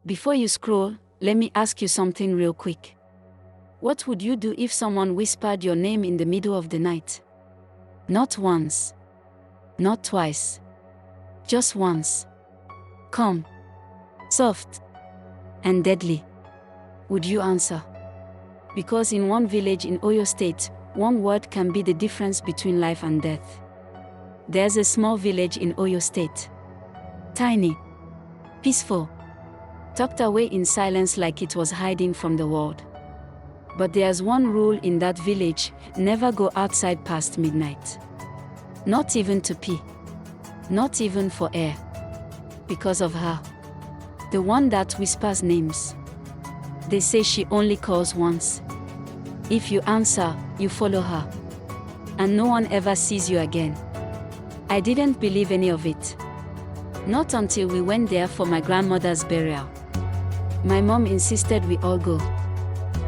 Before you scroll, let me ask you something real quick. What would you do if someone whispered your name in the middle of the night? Not once. Not twice. Just once. Calm. Soft. And deadly. Would you answer? Because in one village in Oyo State, one word can be the difference between life and death. There's a small village in Oyo State. Tiny. Peaceful. Tucked away in silence like it was hiding from the world. But there's one rule in that village: never go outside past midnight. Not even to pee. Not even for air. Because of her. The one that whispers names. They say she only calls once. If you answer, you follow her. And no one ever sees you again. I didn't believe any of it. Not until we went there for my grandmother's burial. My mom insisted we all go.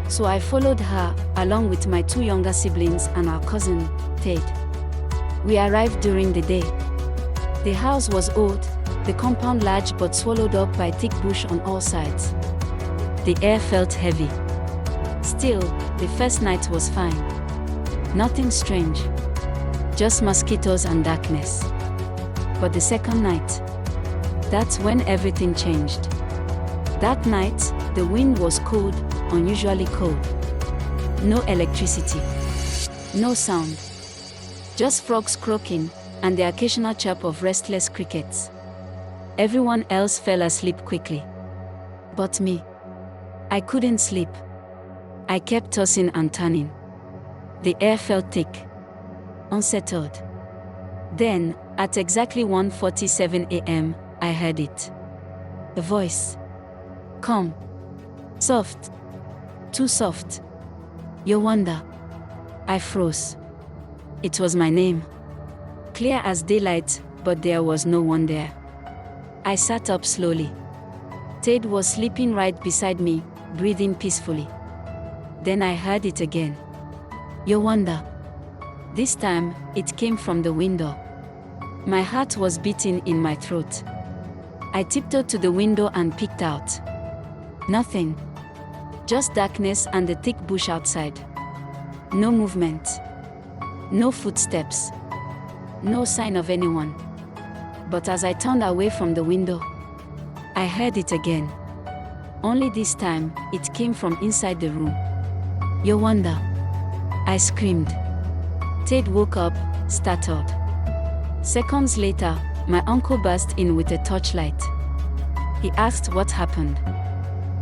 So I followed her, along with my 2 younger siblings and our cousin, Ted. We arrived during the day. The house was old, the compound large but swallowed up by thick bush on all sides. The air felt heavy. Still, the first night was fine. Nothing strange. Just mosquitoes and darkness. But the second night, that's when everything changed. That night, the wind was cold, unusually cold. No electricity. No sound. Just frogs croaking, and the occasional chirp of restless crickets. Everyone else fell asleep quickly. But me. I couldn't sleep. I kept tossing and turning. The air felt thick. Unsettled. Then, at exactly 1:47 a.m., I heard it. A voice. Calm. Soft. Too soft. Yowanda. I froze. It was my name. Clear as daylight, but there was no one there. I sat up slowly. Ted was sleeping right beside me, breathing peacefully. Then I heard it again. Yowanda. This time, it came from the window. My heart was beating in my throat. I tiptoed to the window and peeked out. Nothing. Just darkness and the thick bush outside. No movement. No footsteps. No sign of anyone. But as I turned away from the window, I heard it again. Only this time, it came from inside the room. Yowanda. I screamed. Ted woke up, startled. Seconds later, my uncle burst in with a torchlight. He asked what happened.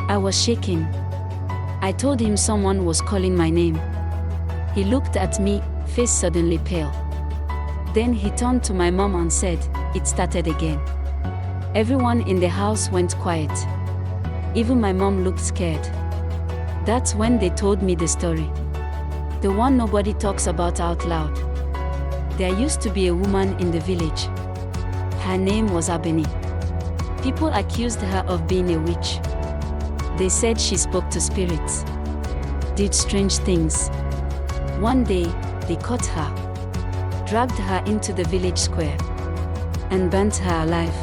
I was shaking. I told him someone was calling my name. He looked at me, face suddenly pale. Then he turned to my mom and said, "It started again." Everyone in the house went quiet. Even my mom looked scared. That's when they told me the story. The one nobody talks about out loud. There used to be a woman in the village. Her name was Abeni. People accused her of being a witch. They said she spoke to spirits, did strange things. One day, they caught her, dragged her into the village square, and burnt her alive.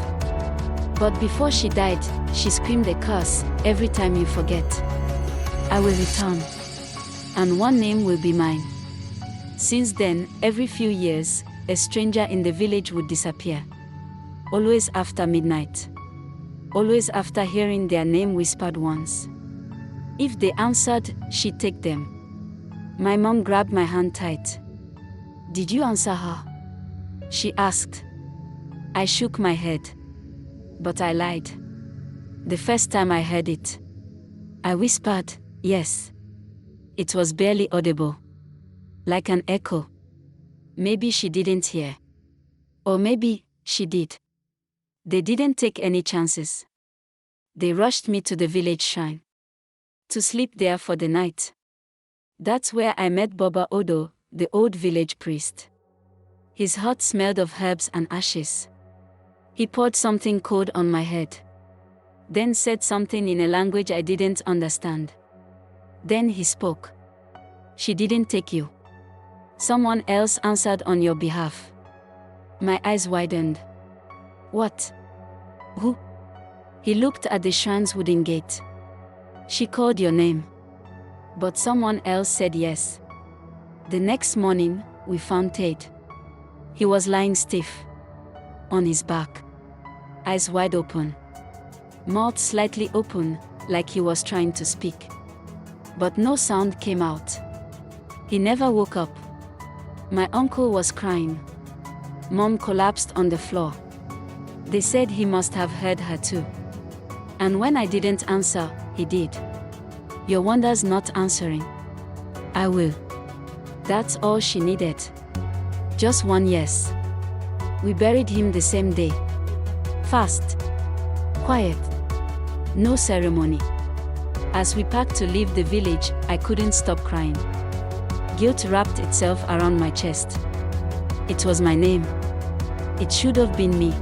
But before she died, she screamed a curse: "Every time you forget, I will return, and one name will be mine." Since then, every few years, a stranger in the village would disappear. Always after midnight. Always after hearing their name whispered once. If they answered, she'd take them. My mom grabbed my hand tight. "Did you answer her?" she asked. I shook my head. But I lied. The first time I heard it, I whispered, "Yes." It was barely audible. Like an echo. Maybe she didn't hear. Or maybe she did. They didn't take any chances. They rushed me to the village shrine. To sleep there for the night. That's where I met Baba Odo, the old village priest. His hut smelled of herbs and ashes. He poured something cold on my head. Then said something in a language I didn't understand. Then he spoke. "She didn't take you. Someone else answered on your behalf." My eyes widened. "What? Who? He looked at the shrine's wooden gate. She called your name. But someone else said yes. The next morning, we found Ted. He was lying stiff. On his back. Eyes wide open. Mouth slightly open, like he was trying to speak. But no sound came out. He never woke up. My uncle was crying. Mom collapsed on the floor. They said he must have heard her too. And when I didn't answer, he did. Your wonder's not answering. I will. That's all she needed. Just one yes. We buried him the same day. Fast. Quiet. No ceremony. As we packed to leave the village, I couldn't stop crying. Guilt wrapped itself around my chest. It was my name. It should have been me.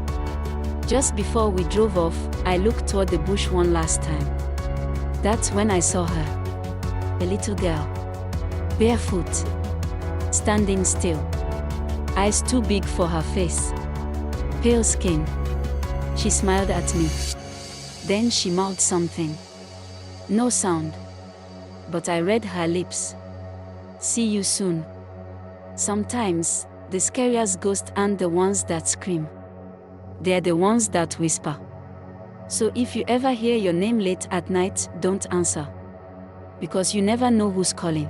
Just before we drove off, I looked toward the bush one last time. That's when I saw her. A little girl. Barefoot. Standing still. Eyes too big for her face. Pale skin. She smiled at me. Then she mouthed something. No sound. But I read her lips. See you soon. Sometimes, the scariest ghosts aren't the ones that scream. They're the ones that whisper. So if you ever hear your name late at night, don't answer. Because you never know who's calling.